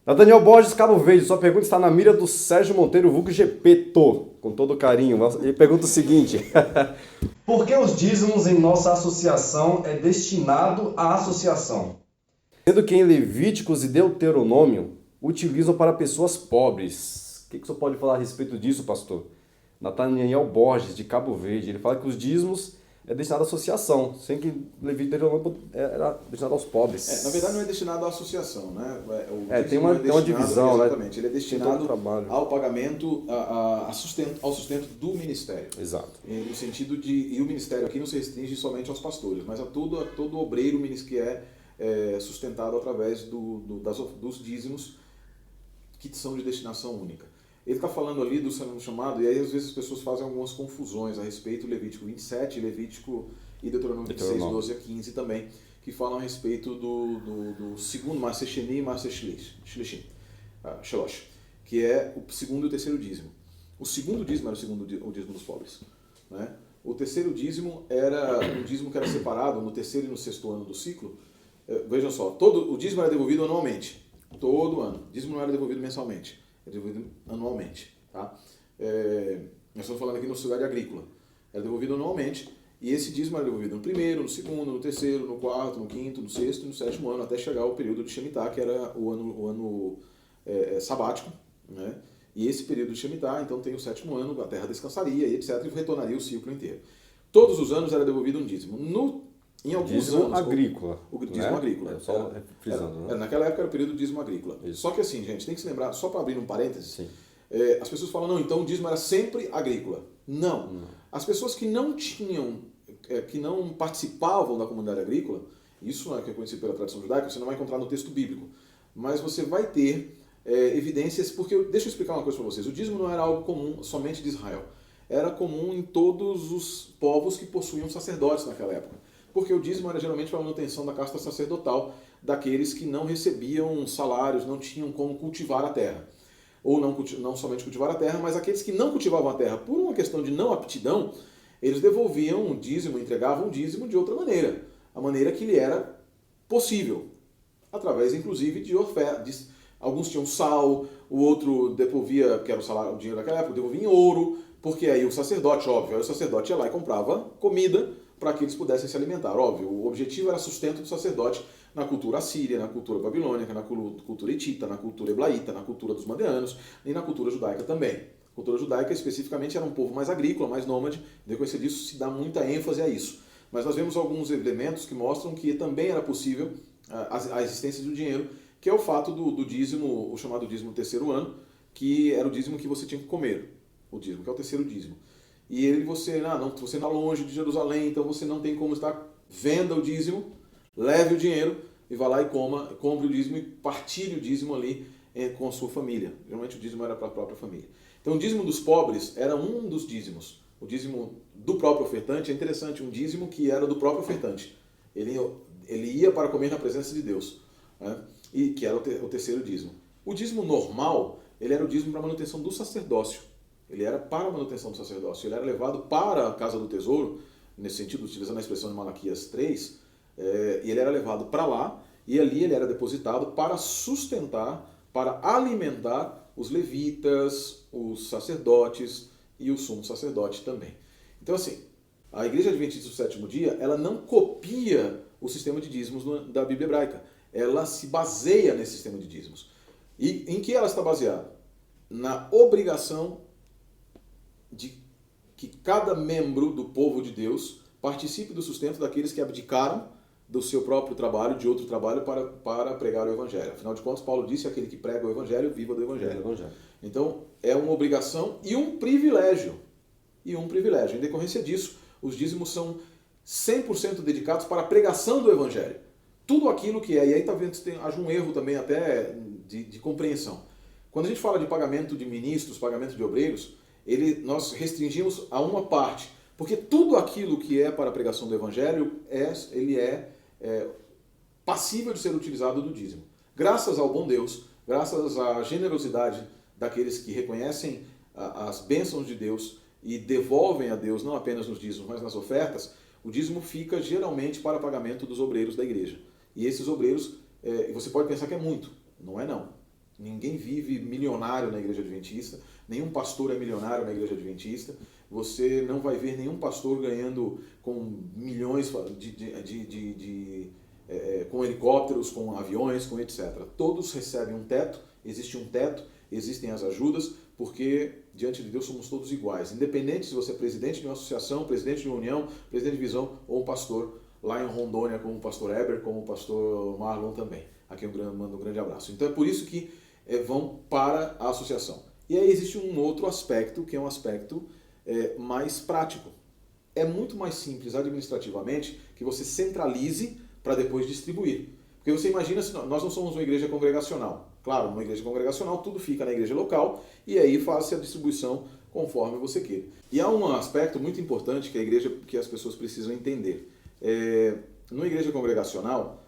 Nathaniel Borges, Cabo Verde, sua pergunta está na mira do Sérgio Monteiro, vulgo Gepeto, com todo carinho. Ele pergunta o seguinte: por que os dízimos em nossa associação é destinado à associação? Sendo que em Levíticos e Deuteronômio utilizam para pessoas pobres. O que o senhor pode falar a respeito disso, pastor? Nathaniel Borges, de Cabo Verde, ele fala que os dízimos é destinado à associação, sem que Levítico e Deuteronômio era destinado aos pobres. Na verdade não é destinado à associação, né? Tem uma divisão, exatamente, ele é destinado trabalho. ao pagamento, ao sustento do ministério. Exato. No sentido de, e o ministério aqui não se restringe somente aos pastores, mas a todo obreiro que é sustentado através dos dízimos que são de destinação única. Ele está falando ali do sermão chamado, e aí às vezes as pessoas fazem algumas confusões a respeito do Levítico 27, Levítico e Deuteronômio 26, 12 a 15 também, que falam a respeito do segundo Maaser Sheni e Maaser Shlishi, que é o segundo e o terceiro dízimo. O segundo dízimo era o dízimo dos pobres. Né? O terceiro dízimo era um dízimo que era separado no terceiro e no sexto ano do ciclo. Vejam só, o dízimo era devolvido anualmente, todo ano. O dízimo não era devolvido mensalmente. É devolvido anualmente. Tá? Nós estamos falando aqui no cidade agrícola. Era devolvido anualmente, e esse dízimo era devolvido no primeiro, no segundo, no terceiro, no quarto, no quinto, no sexto e no sétimo ano, até chegar ao período de Shemitah, que era o ano sabático. Né? E esse período de Shemitah, então, tem o sétimo ano, a terra descansaria, e etc., e retornaria o ciclo inteiro. Todos os anos era devolvido um dízimo. Em alguns dízimo anos, agrícola. O dízimo agrícola. Só frisando, né? Naquela época era o período do dízimo agrícola. Isso. Só que assim, gente, tem que se lembrar, só para abrir um parênteses, Sim. As pessoas falam, não, então o dízimo era sempre agrícola. Não. As pessoas que não tinham, que não participavam da comunidade agrícola, isso é que é conhecido pela tradição judaica, você não vai encontrar no texto bíblico, mas você vai ter evidências, porque, deixa eu explicar uma coisa para vocês, o dízimo não era algo comum somente de Israel, era comum em todos os povos que possuíam sacerdotes naquela época. Porque o dízimo era geralmente para a manutenção da casta sacerdotal daqueles que não recebiam salários, não tinham como cultivar a terra. Ou não somente cultivar a terra, mas aqueles que não cultivavam a terra por uma questão de não aptidão, eles devolviam o dízimo, entregavam o dízimo de outra maneira. A maneira que lhe era possível. Através, inclusive, de ofertas. Alguns tinham sal, o outro devolvia, que era o dinheiro daquela época, devolvia em ouro, porque aí o sacerdote ia lá e comprava comida para que eles pudessem se alimentar. Óbvio, o objetivo era sustento do sacerdote na cultura assíria, na cultura babilônica, na cultura hitita, na cultura heblaíta, na cultura dos madeanos e na cultura judaica também. A cultura judaica, especificamente, era um povo mais agrícola, mais nômade, em decorrência disso se dá muita ênfase a isso. Mas nós vemos alguns elementos que mostram que também era possível a existência do dinheiro, que é o fato do dízimo, o chamado dízimo do terceiro ano, que era o dízimo que você tinha que comer, o dízimo, que é o terceiro dízimo. E você está longe de Jerusalém, então você não tem como estar, venda o dízimo, leve o dinheiro e vá lá e compre o dízimo e partilhe o dízimo ali com a sua família. Geralmente o dízimo era para a própria família. Então o dízimo dos pobres era um dos dízimos. O dízimo do próprio ofertante é interessante, um dízimo que era do próprio ofertante. Ele ia para comer na presença de Deus, né? E que era o terceiro dízimo. O dízimo normal, ele era o dízimo para a manutenção do sacerdócio. Ele era para a manutenção do sacerdócio. Ele era levado para a casa do tesouro, nesse sentido, utilizando a expressão de Malaquias 3, e ele era levado para lá, e ali ele era depositado para sustentar para alimentar os levitas, os sacerdotes e o sumo sacerdote também. Então, assim, a Igreja Adventista do Sétimo Dia, ela não copia o sistema de dízimos da Bíblia hebraica. Ela se baseia nesse sistema de dízimos. E em que ela está baseada? Na obrigação de que cada membro do povo de Deus participe do sustento daqueles que abdicaram do seu próprio trabalho, de outro trabalho, para pregar o Evangelho. Afinal de contas, Paulo disse, aquele que prega o Evangelho, viva do Evangelho. Então, é uma obrigação e um privilégio. Em decorrência disso, os dízimos são 100% dedicados para a pregação do Evangelho. Tudo aquilo que é, e aí talvez haja um erro também até de compreensão. Quando a gente fala de pagamento de ministros, pagamento de obreiros, nós restringimos a uma parte, porque tudo aquilo que é para a pregação do Evangelho, ele é passível de ser utilizado do dízimo. Graças ao bom Deus, graças à generosidade daqueles que reconhecem as bênçãos de Deus e devolvem a Deus, não apenas nos dízimos, mas nas ofertas, o dízimo fica geralmente para pagamento dos obreiros da igreja. E esses obreiros, você pode pensar que é muito, não é não. Ninguém vive milionário na igreja adventista, nenhum pastor é milionário na igreja adventista, você não vai ver nenhum pastor ganhando com milhões com helicópteros, com aviões, com etc. Todos recebem um teto, existe um teto, existem as ajudas, porque diante de Deus somos todos iguais, independente se você é presidente de uma associação, presidente de uma união, presidente de visão ou um pastor lá em Rondônia, como o pastor Eber, como o pastor Marlon também. Aqui eu mando um grande abraço. Então é por isso que vão para a associação. E aí existe um outro aspecto, que é um aspecto mais prático. É muito mais simples administrativamente que você centralize para depois distribuir. Porque você imagina, nós não somos uma igreja congregacional. Claro, numa igreja congregacional tudo fica na igreja local e aí faz-se a distribuição conforme você quer. E há um aspecto muito importante que as pessoas precisam entender. Numa igreja congregacional,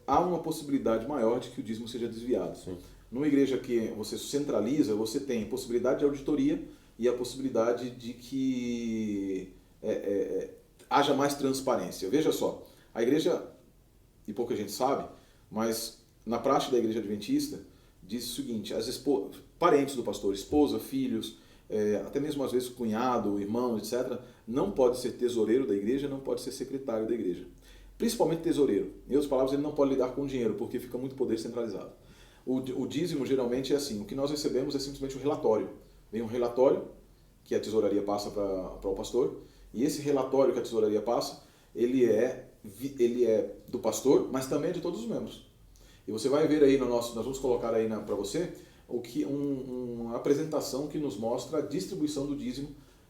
há uma possibilidade maior de que o dízimo seja desviado. Sim. Numa igreja que você centraliza, você tem possibilidade de auditoria e a possibilidade de que haja mais transparência. Veja só, a igreja, e pouca gente sabe, mas na prática da igreja adventista, diz o seguinte, parentes do pastor, esposa, filhos, até mesmo às vezes cunhado, irmão, etc., não pode ser tesoureiro da igreja, não pode ser secretário da igreja. Principalmente tesoureiro. Em outras palavras, ele não pode lidar com dinheiro, porque fica muito poder centralizado. O dízimo geralmente é assim, o que nós recebemos é simplesmente um relatório. Vem um relatório que a tesouraria passa para o pastor, e esse relatório que a tesouraria passa, ele é do pastor, mas também é de todos os membros. E você vai ver aí nós vamos colocar aí para você uma apresentação que nos mostra a distribuição do dízimo.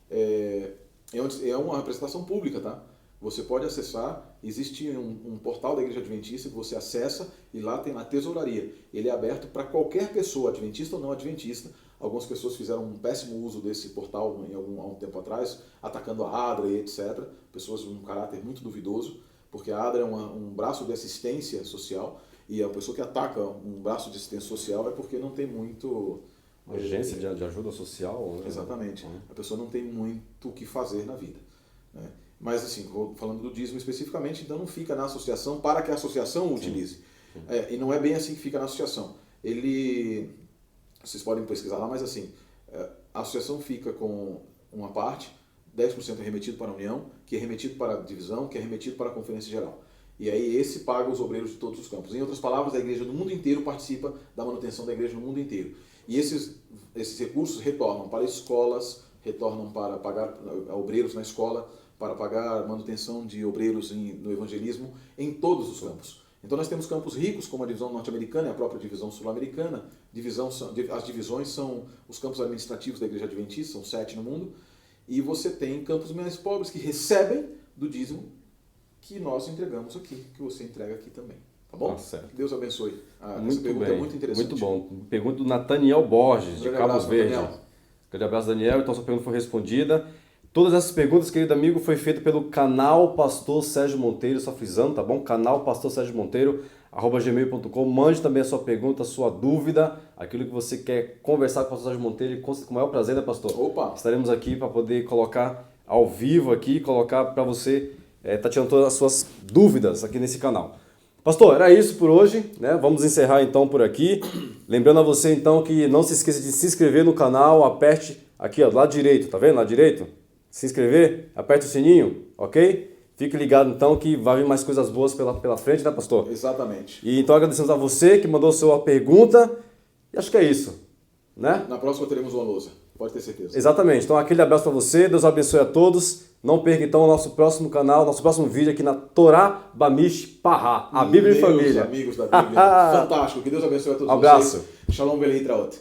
É uma apresentação pública, tá? Você pode acessar, existe um portal da Igreja Adventista que você acessa e lá tem a tesouraria. Ele é aberto para qualquer pessoa, adventista ou não adventista. Algumas pessoas fizeram um péssimo uso desse portal há um tempo atrás, atacando a ADRA e etc. Pessoas de um caráter muito duvidoso, porque a ADRA é um braço de assistência social e a pessoa que ataca um braço de assistência social é porque não tem muito... Uma agência de ajuda social. Né? Exatamente. A pessoa não tem muito o que fazer na vida. Né? Mas, assim, falando do dízimo especificamente, então não fica na associação para que a associação o utilize. Sim. E não é bem assim que fica na associação. Vocês podem pesquisar lá, mas assim, a associação fica com uma parte, 10% é remetido para a união, que é remetido para a divisão, que é remetido para a conferência geral. E aí esse paga os obreiros de todos os campos. Em outras palavras, a igreja no mundo inteiro participa da manutenção da igreja no mundo inteiro. E esses recursos retornam para escolas, retornam para pagar obreiros na escola, para pagar manutenção de obreiros no evangelismo em todos os campos. Então nós temos campos ricos, como a divisão norte-americana e a própria divisão sul-americana. As divisões são os campos administrativos da igreja adventista, são 7 no mundo. E você tem campos mais pobres que recebem do dízimo que nós entregamos aqui, que você entrega aqui também. Tá bom? Certo. Que Deus abençoe. Muito essa pergunta bem. É muito interessante. Muito bom. Pergunta do Nathaniel Borges, de Cabo Verde. Daniel. Grande abraço, Daniel. Então, sua pergunta foi respondida. Todas essas perguntas, querido amigo, foi feita pelo canal Pastor Sérgio Monteiro, só frisando, tá bom? Canal Pastor Sérgio Monteiro, @gmail.com. Mande também a sua pergunta, a sua dúvida, aquilo que você quer conversar com o Pastor Sérgio Monteiro, e com o maior prazer, né, pastor? Opa! Estaremos aqui para poder colocar ao vivo aqui, colocar para você, tá tirando todas as suas dúvidas aqui nesse canal. Pastor, era isso por hoje, né? Vamos encerrar então por aqui. Lembrando a você então que não se esqueça de se inscrever no canal, aperte aqui ó, do lado direito, tá vendo? Lado direito. Se inscrever, aperte o sininho, ok? Fique ligado então que vai vir mais coisas boas pela frente, né, pastor? Exatamente. E então agradecemos a você que mandou sua pergunta. E acho que é isso, né? Na próxima teremos uma lousa, pode ter certeza. Exatamente. Então aquele abraço para você, Deus abençoe a todos. Não perca então o nosso próximo canal, nosso próximo vídeo aqui na Torá Bamish Pará, a Bíblia e Meus Família. amigos da Bíblia. Fantástico. Que Deus abençoe a todos Abraço. vocês. Shalom Belehitraot.